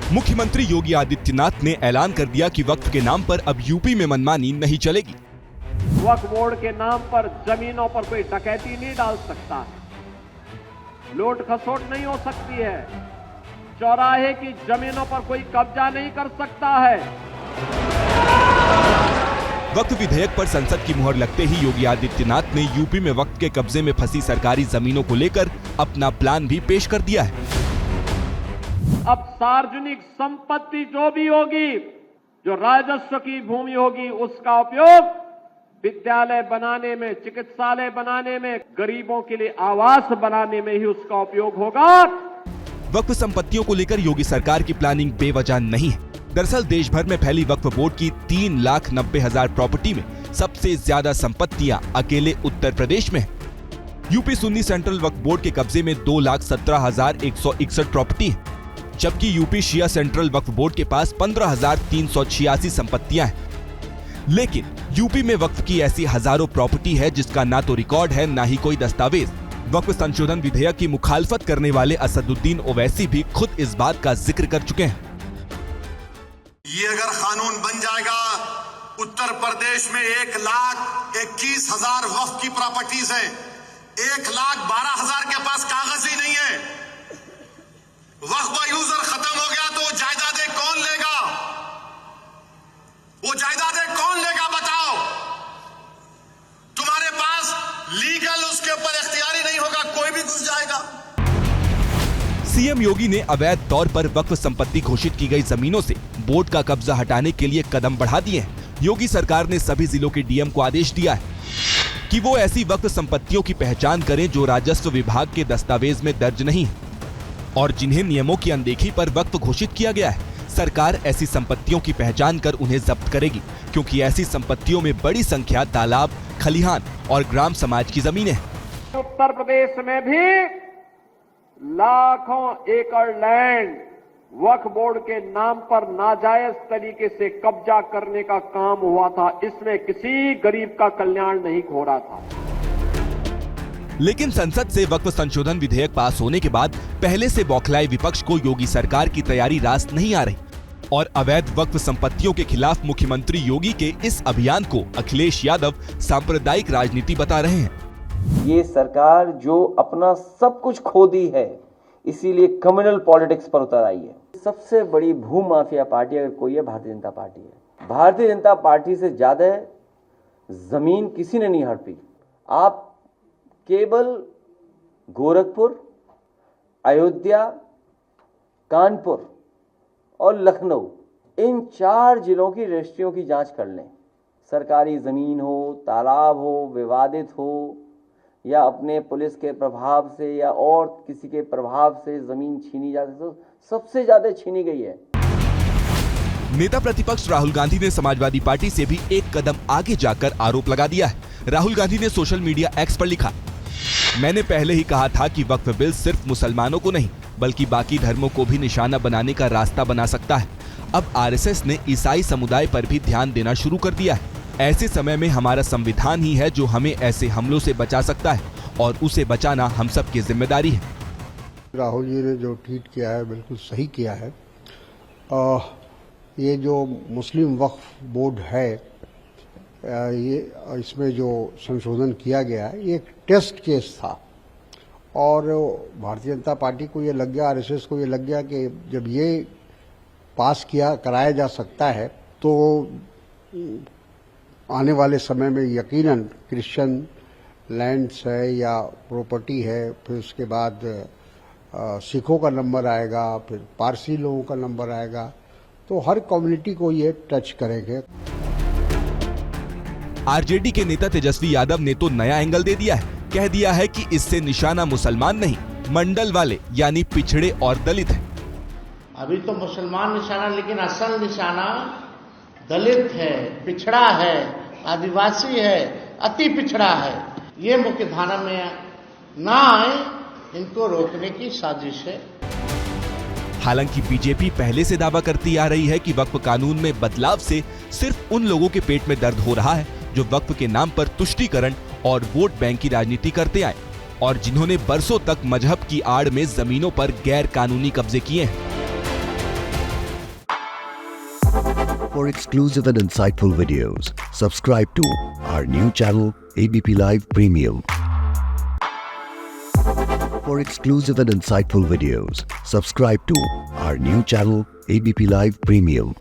मुख्यमंत्री योगी आदित्यनाथ ने ऐलान कर दिया कि वक्फ के नाम पर अब यूपी में मनमानी नहीं चलेगी। वक्फ बोर्ड के नाम पर जमीनों पर कोई डकैती नहीं डाल सकता है, लूट खसोट नहीं हो सकती है, चौराहे की जमीनों पर कोई कब्जा नहीं कर सकता है। वक्फ विधेयक पर संसद की मुहर लगते ही योगी आदित्यनाथ ने यूपी में वक्फ के कब्जे में फंसी सरकारी जमीनों को लेकर अपना प्लान भी पेश कर दिया है। अब सार्वजनिक संपत्ति जो भी होगी, जो राजस्व की भूमि होगी, उसका उपयोग विद्यालय बनाने में, चिकित्सालय बनाने में, गरीबों के लिए आवास बनाने में ही उसका उपयोग होगा। वक्फ संपत्तियों को लेकर योगी सरकार की प्लानिंग बेवजह नहीं है। दरअसल देश भर में फैली वक्फ बोर्ड की 3,90,000 प्रॉपर्टी में सबसे ज्यादा संपत्तियां अकेले उत्तर प्रदेश में है। यूपी सुन्नी सेंट्रल वक्फ बोर्ड के कब्जे में 2,17,161 प्रॉपर्टी है, जबकि यूपी शिया सेंट्रल वक्फ बोर्ड के पास 15,386 संपत्तियां हैं। लेकिन यूपी में वक्फ की ऐसी हजारों प्रॉपर्टी है जिसका ना तो रिकॉर्ड है, ना ही कोई दस्तावेज। वक्फ संशोधन विधेयक की मुखालफत करने वाले असदुद्दीन ओवैसी भी खुद इस बात का जिक्र कर चुके हैं। ये अगर कानून बन जाएगा, उत्तर प्रदेश में 1,21,000 वक्फ की प्रॉपर्टीज है, 1,12,000 के पास कागज ही नहीं है। वक्फ का यूजर खत्म हो गया तो जायदादें कौन लेगा? वो जायदादें कौन लेगा बताओ? तुम्हारे पास लीगल उसके ऊपर इख्तियारी नहीं होगा, कोई भी घुस जाएगा। सीएम योगी ने अवैध तौर पर वक्फ संपत्ति घोषित की गई जमीनों से बोर्ड का कब्जा हटाने के लिए कदम बढ़ा दिए हैं। योगी सरकार ने सभी जिलों के डीएम को आदेश दिया है कि वो ऐसी वक्फ संपत्तियों की पहचान करें जो राजस्व विभाग के दस्तावेज में दर्ज नहीं है और जिन्हें नियमों की अनदेखी पर वक्फ घोषित किया गया है। सरकार ऐसी संपत्तियों की पहचान कर उन्हें जब्त करेगी, क्योंकि ऐसी संपत्तियों में बड़ी संख्या तालाब, खलिहान और ग्राम समाज की जमीनें हैं। उत्तर प्रदेश में भी लाखों एकड़ लैंड वक्फ बोर्ड के नाम पर नाजायज तरीके से कब्जा करने का काम हुआ था। इसमें किसी गरीब का कल्याण नहीं हो रहा था। लेकिन संसद से वक्फ संशोधन विधेयक पास होने के बाद पहले से बौखलाए विपक्ष को योगी सरकार की तैयारी रास नहीं आ रही और अवैध वक्फ संपत्तियों के खिलाफ मुख्यमंत्री योगी के इस अभियान को अखिलेश यादव सांप्रदायिक राजनीति बता रहे हैं। ये सरकार जो अपना सब कुछ खो दी है, इसीलिए कम्युनल पॉलिटिक्स पर उतर आई है। सबसे बड़ी भू माफिया पार्टी अगर कोई है, भारतीय जनता पार्टी है। भारतीय जनता पार्टी से ज्यादा जमीन किसी ने नहीं हड़पी। आप केवल गोरखपुर, अयोध्या, कानपुर और लखनऊ, इन 4 जिलों की रजिस्ट्रियों की जांच कर लें। सरकारी जमीन हो, तालाब हो, विवादित हो या अपने पुलिस के प्रभाव से या और किसी के प्रभाव से जमीन छीनी जाती, तो सबसे ज्यादा छीनी गई है। नेता प्रतिपक्ष राहुल गांधी ने समाजवादी पार्टी से भी एक कदम आगे जाकर आरोप लगा दिया है। राहुल गांधी ने सोशल मीडिया एक्स पर लिखा, मैंने पहले ही कहा था कि वक्फ बिल सिर्फ मुसलमानों को नहीं बल्कि बाकी धर्मों को भी निशाना बनाने का रास्ता बना सकता है। अब आरएसएस ने ईसाई समुदाय पर भी ध्यान देना शुरू कर दिया है। ऐसे समय में हमारा संविधान ही है जो हमें ऐसे हमलों से बचा सकता है और उसे बचाना हम सब की जिम्मेदारी है। राहुल जी ने जो ट्वीट किया है बिल्कुल सही किया है। ये जो मुस्लिम वक्फ बोर्ड है, ये इसमें जो संशोधन किया गया है, ये एक टेस्ट केस था और भारतीय जनता पार्टी को ये लग गया, आरएसएस को ये लग गया कि जब ये पास कराया जा सकता है तो आने वाले समय में यकीनन क्रिश्चियन लैंड्स है या प्रॉपर्टी है, फिर उसके बाद सिखों का नंबर आएगा, फिर पारसी लोगों का नंबर आएगा, तो हर कम्युनिटी को ये टच करेंगे। आरजेडी के नेता तेजस्वी यादव ने तो नया एंगल दे दिया है। कह दिया है कि इससे निशाना मुसलमान नहीं, मंडल वाले यानी पिछड़े और दलित है। अभी तो मुसलमान निशाना, लेकिन असल निशाना दलित है, पिछड़ा है, आदिवासी है, अति पिछड़ा है। ये मुख्य धारा में ना आए, इनको रोकने की साजिश है। हालांकि बीजेपी पहले से दावा करती आ रही है कि वक्फ कानून में बदलाव से सिर्फ उन लोगों के पेट में दर्द हो रहा है जो वक्फ के नाम पर तुष्टीकरण और वोट बैंक की राजनीति करते आए और जिन्होंने बरसों तक मजहब की आड़ में जमीनों पर गैर कानूनी कब्जे किए हैं। For exclusive and insightful videos, subscribe to our new channel ABP Live Premium. For exclusive and insightful videos, subscribe to our new channel ABP Live Premium.